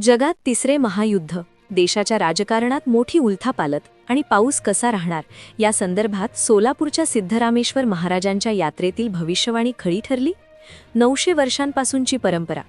जगात तिसरे महायुद्ध, देशाच्या राजकारणात मोठी उलथापालथ आणि पाऊस कसा राहणार या संदर्भात सोलापूरच्या सिद्धरामेश्वर महाराजांच्या यात्रेतील भविष्यवाणी खरी ठरली. 900 वर्षांपासूनची परंपरा.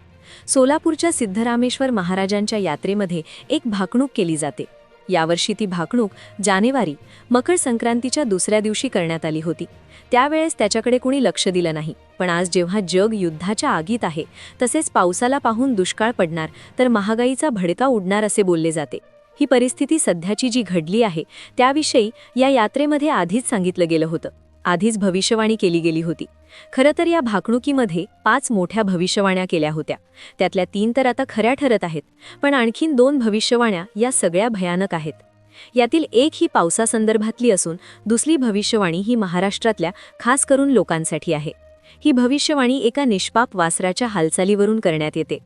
सोलापूरच्या सिद्धरामेश्वर महाराजांच्या यात्रेमध्ये एक भाकणूक केली जाते. यावर्षी ती भाकणूक जानेवारी मकर संक्रांतीच्या दुसऱ्या दिवशी करण्यात आली होती. त्यावेळेस त्याच्याकडे कुणी लक्ष दिलं नाही. पण आज जेव्हा जग युद्धाच्या आगीत आहे, तसेच पावसाला पाहून दुष्काळ पडणार तर महागाईचा भडका उडणार असे बोलले जाते. ही परिस्थिती सध्याची जी घडली आहे त्याविषयी या यात्रेमध्ये आधीच सांगितलं गेलं होतं. आधीच भविष्यवाणी केली गेली होती. खरं तर या भाकणुकीमध्ये 5 मोठ्या भविष्यवाण्या केल्या होत्या. त्यातल्या 3 तर आता खऱ्या ठरत आहेत, पण आणखीन 2 भविष्यवाण्या या सगळ्या भयानक आहेत. यातील एक ही पावसासंदर्भातली असून दुसरी भविष्यवाणी ही महाराष्ट्रातल्या खास करून लोकांसाठी आहे. ही भविष्यवाणी एका निष्पाप वासराच्या हालचालीवरून करण्यात येते.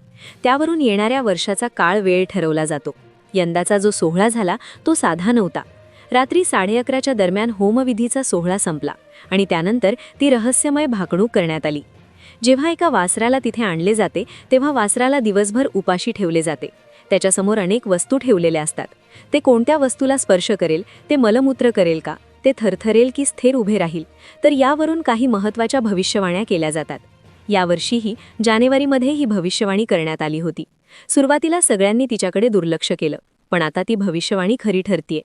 त्यावरून येणाऱ्या वर्षाचा काळ वेळ ठरवला जातो. यंदाचा जो सोहळा झाला तो साधा नव्हता. रात्री 11:30च्या दरम्यान होमविधीचा सोहळा संपला आणि त्यानंतर ती रहस्यमय भाकणूक करण्यात आली. जेव्हा एका वासराला तिथे आणले जाते तेव्हा वासराला दिवसभर उपाशी ठेवले जाते. त्याच्यासमोर अनेक वस्तू ठेवलेल्या असतात. ते कोणत्या वस्तूला स्पर्श करेल, ते मलमूत्र करेल का, ते थरथरेल की स्थिर उभे राहील, तर यावरून काही महत्त्वाच्या भविष्यवाण्या केल्या जातात. यावर्षीही जानेवारीमध्ये ही भविष्यवाणी करण्यात आली होती. सुरुवातीला सगळ्यांनी तिच्याकडे दुर्लक्ष केलं, पण आता ती भविष्यवाणी खरी ठरतीये.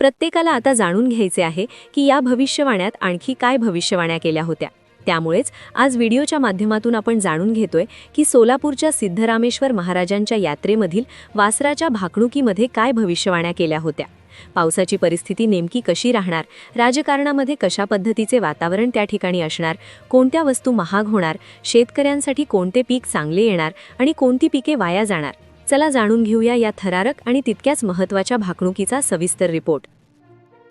प्रत्येकाला आता जाणून घ्यायचे आहे की या भविष्यवाण्यात आणखी काय भविष्यवाण्या केल्या होत्या. त्यामुळेच आज व्हिडिओच्या माध्यमातून आपण जाणून घेतोय की सोलापूरच्या सिद्धरामेश्वर महाराजांच्या यात्रेमधील वासराच्या भाकणुकीमध्ये काय भविष्यवाण्या केल्या होत्या. पावसाची परिस्थिती नेमकी कशी राहणार, राजकारणामध्ये कशा पद्धतीचे वातावरण त्या ठिकाणी असणार, कोणत्या वस्तू महाग होणार, शेतकऱ्यांसाठी कोणते पीक चांगले येणार आणि कोणती पिके वाया जाणार. चला जाणून घेऊया या थरारक आणि तितक्याच महत्त्वाच्या भाकणुकीचा सविस्तर रिपोर्ट.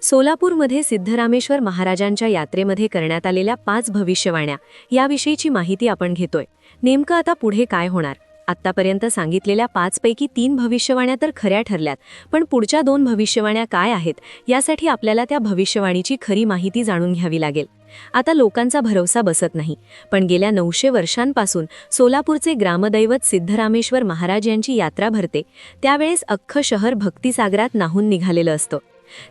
सोलापूरमध्ये सिद्धरामेश्वर महाराजांच्या यात्रेमध्ये करण्यात आलेल्या 5 भविष्यवाण्या याविषयीची माहिती आपण घेतोय. नेमकं आता पुढे काय होणार? आत्तापर्यंत सांगितलेल्या 5 पैकी 3 भविष्यवाण्या तर खऱ्या ठरल्यात, पण पुढच्या 2 भविष्यवाण्या काय आहेत यासाठी आपल्याला त्या भविष्यवाणीची खरी माहिती जाणून घ्यावी लागेल. आता लोकांचा भरवसा बसत नाही, पण गेल्या 900 वर्षांपासून सोलापूरचे ग्रामदैवत सिद्धरामेश्वर महाराज यांची यात्रा भरते. त्यावेळेस अख्खं शहर भक्तिसागरात न्हाऊन निघालेलं असतं.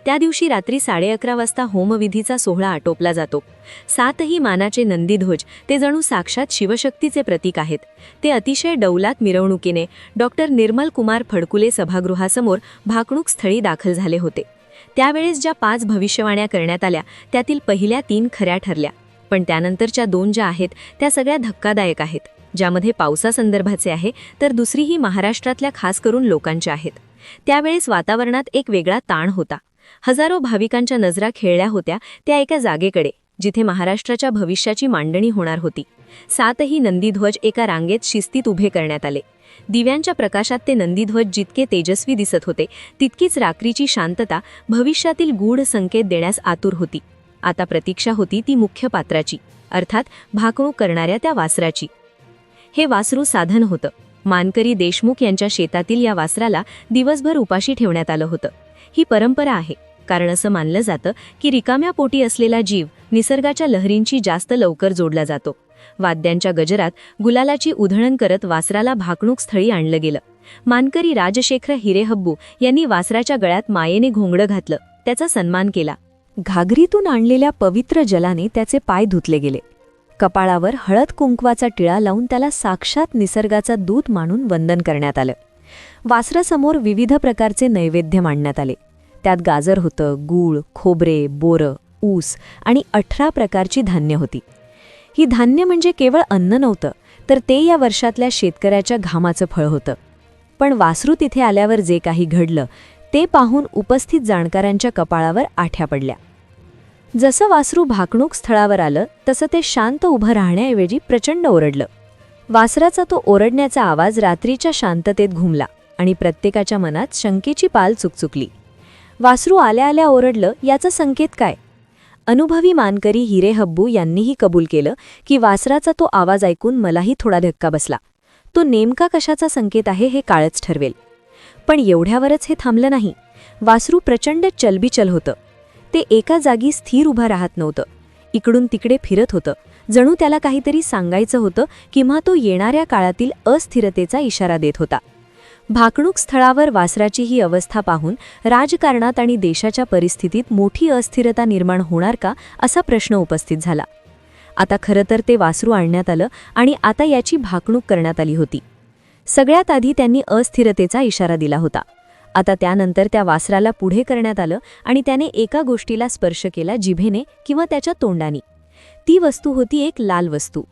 त्या दिवशी रात्री 11:30 वाजता होमविधीचा सोहळा आटोपला जातो. 7ही मानाचे नंदीध्वज, ते जणू साक्षात शिवशक्तीचे प्रतीक आहेत. ते अतिशय डौलात मिरवणुकीने डॉक्टर निर्मल कुमार फडकुले सभागृहासमोर भाकणूक स्थळी दाखल झाले होते. त्यावेळेस ज्या 5 भविष्यवाण्या करण्यात आल्या त्यातील पहिल्या 3 खऱ्या ठरल्या, पण त्यानंतरच्या 2 ज्या आहेत त्या सगळ्या धक्कादायक आहेत. ज्यामध्ये पावसासंदर्भाचे आहे तर दुसरी ही महाराष्ट्रातल्या खास करून लोकांच्या आहेत. त्यावेळेस वातावरणात एक वेगळा ताण होता. हजारो भाविकांच्या नजरा खेळल्या होत्या त्या एका जागेकडे, जिथे महाराष्ट्राच्या भविष्याची मांडणी होणार होती. 7ही नंदीध्वज एका रांगेत शिस्तीत उभे करण्यात आले. दिव्यांच्या प्रकाशात ते नंदीध्वज जितके तेजस्वी दिसत होते, तितकीच रात्रीची शांतता भविष्यातील गूढ संकेत देण्यास आतुर होती. आता प्रतीक्षा होती ती मुख्य पात्राची, अर्थात भाकणूक करणाऱ्या त्या वासराची. हे वासरू साधन होतं. मानकरी देशमुख यांच्या शेतातील या वासराला दिवसभर उपाशी ठेवण्यात आलं होतं. ही परंपरा आहे, कारण असं मानलं जातं की रिकाम्या पोटी असलेला जीव निसर्गाच्या लहरींची जास्त लवकर जोडला जातो. वाद्यांच्या गजरात गुलालाची उधळण करत वासराला भाकणूक स्थळी आणलं गेलं. मानकरी राजशेखर हिरेहब्बू यांनी वासराच्या गळ्यात मायेने घोंगडं घातलं, त्याचा सन्मान केला. घागरीतून आणलेल्या पवित्र जलाने त्याचे पाय धुतले गेले. कपाळावर हळद कुंकवाचा टिळा लावून त्याला साक्षात निसर्गाचा दूत मानून वंदन करण्यात आलं. वासरासमोर विविध प्रकारचे नैवेद्य मांडण्यात आले. त्यात गाजर होतं, गूळ, खोबरे, बोरं, ऊस आणि 18 प्रकारची धान्य होती. ही धान्य म्हणजे केवळ अन्न नव्हतं, तर ते या वर्षातल्या शेतकऱ्याच्या घामाचं फळ होतं. पण वासरू तिथे आल्यावर जे काही घडलं ते पाहून उपस्थित जाणकारांच्या कपाळावर आठ्या पडल्या. जसं वासरू भाकणूक स्थळावर आलं तसं ते शांत उभं राहण्याऐवजी प्रचंड ओरडलं. वासराचा तो ओरडण्याचा आवाज रात्रीच्या शांततेत घुमला आणि प्रत्येकाच्या मनात शंकेची पाल चुकचुकली. वासरू आल्या आल्या ओरडलं, याचा संकेत काय? अनुभवी मानकरी हिरेहब्बू यांनीही कबूल केलं की वासराचा तो आवाज ऐकून मलाही थोडा धक्का बसला. तो नेमका कशाचा संकेत आहे हे काळच ठरवेल. पण एवढ्यावरच हे थांबलं नाही. वासरू प्रचंड चलबिचल होतं. ते एका जागी स्थिर उभं राहत नव्हतं. इकडून तिकडे फिरत होतं, जणू त्याला काहीतरी सांगायचं होतं किंवा तो येणाऱ्या काळातील अस्थिरतेचा इशारा देत होता. भाकणूक स्थळावर वासराची ही अवस्था पाहून राजकारणात आणि देशाच्या परिस्थितीत मोठी अस्थिरता निर्माण होणार का असा प्रश्न उपस्थित झाला. आता खरं तर ते वासरू आणण्यात आलं आणि आता याची भाकणूक करण्यात आली होती. सगळ्यात आधी त्यांनी अस्थिरतेचा इशारा दिला होता. आता त्यानंतर त्या वासराला पुढे करण्यात आलं आणि त्याने एका गोष्टीला स्पर्श केला जिभेने किंवा त्याच्या तोंडाने. ती वस्तू होती एक लाल वस्तू.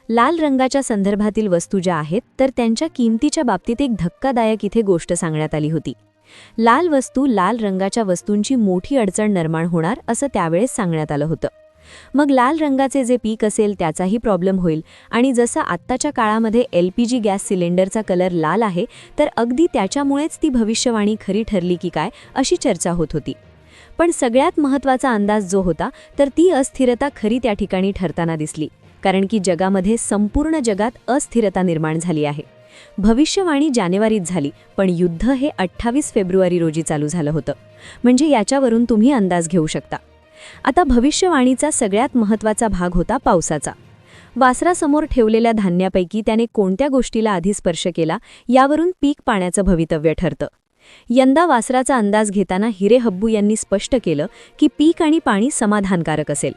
लाल रंगाच्या संदर्भातील वस्तू ज्या आहेत तर त्यांच्या किमतीच्या बाबतीत एक धक्कादायक इथे गोष्ट सांगण्यात आली होती. लाल वस्तू, लाल रंगाच्या वस्तूंची मोठी अडचण निर्माण होणार असं त्यावेळेस सांगण्यात आलं होतं. मग लाल रंगाचे जे पीक असेल त्याचाही प्रॉब्लेम होईल आणि जसं आत्ताच्या काळामध्ये LPG गॅस सिलेंडरचा कलर लाल आहे तर अगदी त्याच्यामुळेच ती भविष्यवाणी खरी ठरली की काय अशी चर्चा होत होती. पण सगळ्यात महत्त्वाचा अंदाज जो होता तर ती अस्थिरता खरी त्या ठिकाणी ठरताना दिसली, कारण की जगामध्ये, संपूर्ण जगात अस्थिरता निर्माण झाली आहे. भविष्यवाणी जानेवारीत झाली, पण युद्ध हे 28 फेब्रुवारी रोजी चालू झालं होतं. म्हणजे याच्यावरून तुम्ही अंदाज घेऊ शकता. आता भविष्यवाणीचा सगळ्यात महत्त्वाचा भाग होता पावसाचा. वासरासमोर ठेवलेल्या धान्यापैकी त्याने कोणत्या गोष्टीला आधी स्पर्श केला यावरून पीक पाण्याचं भवितव्य ठरतं. यंदा वासराचा अंदाज घेताना हिरेहब्बू यांनी स्पष्ट केलं की पीक आणि पाणी समाधानकारक असेल.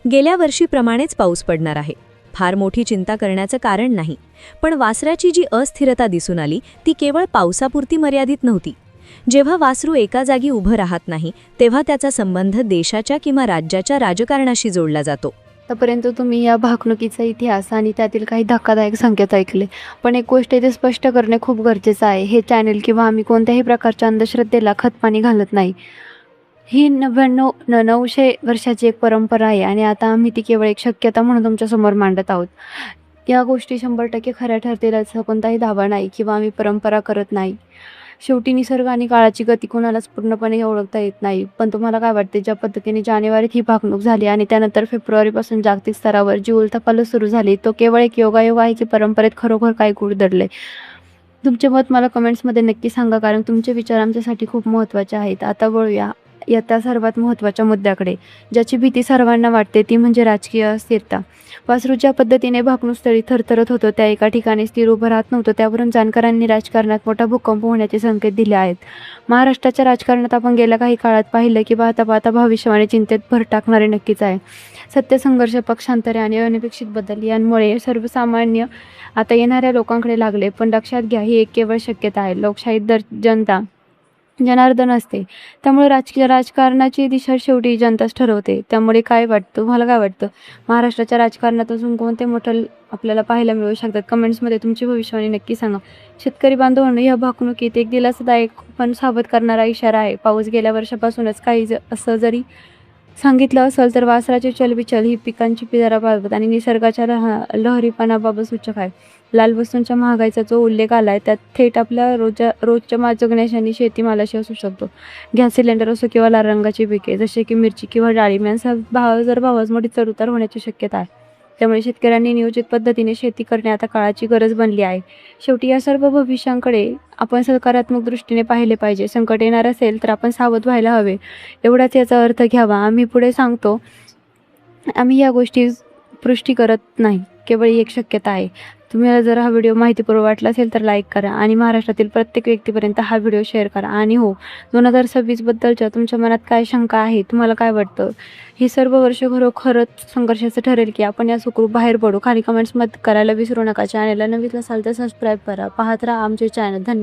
गेल्या वर्षीप्रमाणेच पाऊस पडणार आहे. फार मोठी चिंता करण्याचं कारण नाही. पण वासराची जी अस्थिरता दिसून आली ती केवळ पावसापुरती मर्यादित नव्हती. जेव्हा वासरू एका जागी उभं राहत नाही तेव्हा त्याचा संबंध देशाच्या किंवा राज्याच्या राजकारणाशी जोडला जातो. आतापर्यंत तुम्ही या भाकणुकीचा इतिहास आणि त्यातील काही धक्कादायक संकेत ऐकले, पण एक गोष्ट इथे स्पष्ट करणे खूप गरजेचं आहे. हे चॅनल किंवा आम्ही कोणत्याही प्रकारच्या अंधश्रद्धेला खतपाणी घालत नाही. ही 900 वर्षाची एक परंपरा आहे आणि आता आम्ही ती केवळ एक शक्यता म्हणून तुमच्यासमोर मांडत आहोत. या गोष्टी 100% खऱ्या ठरतील असा कोणताही दावा नाही किंवा आम्ही परंपरा करत नाही. शेवटी निसर्ग आणि काळाची गती कोणालाच पूर्णपणे ओळखता येत नाही. पण तुम्हाला काय वाटते, ज्या पद्धतीने जानेवारीत ही भाकणूक झाली आणि त्यानंतर फेब्रुवारीपासून जागतिक स्तरावर जी उलथापालथ सुरू झाली, तो केवळ एक योगायोग आहे की परंपरेत खरोखर काय गूढ दडले? तुमचे मत मला कमेंट्समध्ये नक्की सांगा, कारण तुमचे विचार आमच्यासाठी खूप महत्त्वाचे आहेत. आता वळूया त्या सर्वात महत्त्वाच्या मुद्द्याकडे, ज्याची भीती सर्वांना वाटते, ती म्हणजे राजकीय अस्थिरता. वासरू ज्या पद्धतीने भाकणूकस्थळी थरथरत होतं, त्या एका ठिकाणी स्थिर उभं राहत नव्हतं. त्यावरून जाणकारांनी राजकारणात मोठा भूकंप होण्याचे संकेत दिले आहेत. महाराष्ट्राच्या राजकारणात आपण गेल्या काही काळात पाहिलं की पाहता पाहता भविष्यवाणी चिंतेत भर टाकणारे नक्कीच आहे. सत्यसंघर्ष, पक्षांतरे आणि अनपेक्षित बदल यांमुळे सर्वसामान्य आता येणाऱ्या लोकांकडे लागले. पण लक्षात घ्या, ही एक केवळ शक्यता आहे. लोकशाहीत जनता जनार्दन असते, त्यामुळे राजकारणाची दिशा शेवटी जनताच ठरवते. त्यामुळे काय वाटतं, तुम्हाला काय वाटतं, महाराष्ट्राच्या राजकारणात अजून कोणते मोठे आपल्याला पाहायला मिळू शकतात? कमेंट्समध्ये तुमची भविष्यवाणी नक्की सांगा. शेतकरी बांधवांनो, या भाकणुकीत एक दिलासादायक पण सावध करणारा इशारा आहे. पाऊस गेल्या वर्षापासूनच काही असं जरी सांगितलं असेल तर वासराचे चलबिचल ही पिकांची पिदाराबाबत आणि निसर्गाच्या लहरीपणाबाबत सूचक आहे. लाल वस्तूंच्या महागाईचा जो उल्लेख आला आहे त्यात थेट आपल्या रोजच्या जगण्याशी शेतीमालाशी असू शकतो. गॅस सिलेंडर असो किंवा लाल रंगाची पिके जसे की मिरची किंवा डाळिंब यांचा भावात मोठी चढउतार होण्याची शक्यता आहे. त्यामुळे शेतकऱ्यांनी नियोजित पद्धतीने शेती करणे आता काळाची गरज बनली आहे. शेवटी या सर्व भविष्यांकडे आपण सकारात्मक दृष्टीने पाहिले पाहिजे. संकट येणार असेल तर आपण सावध व्हायला हवे, एवढाच याचा अर्थ घ्यावा. आम्ही पुढे सांगतो, आम्ही या गोष्टी पुष्टी करत नाही, केवळ ही एक शक्यता आहे. तुम्हाला जर हा व्हिडिओ माहितीपूर्ण वाटला असेल तर लाईक करा आणि महाराष्ट्रातील प्रत्येक व्यक्तीपर्यंत हा व्हिडिओ शेअर करा. आणि हो, 2026 बद्दलच्या तुमच्या मनात काय शंका आहे, तुम्हाला काय वाटतं, हे सर्व वर्ष खरोखरच संघर्षाचं ठरेल की आपण या सुखरूप बाहेर पडू? खाली कमेंट्समध्ये करायला विसरू नका. चॅनलला नवीन असाल तर सबस्क्राईब करा. पाहत राहा आमचे चॅनल. धन्यवाद.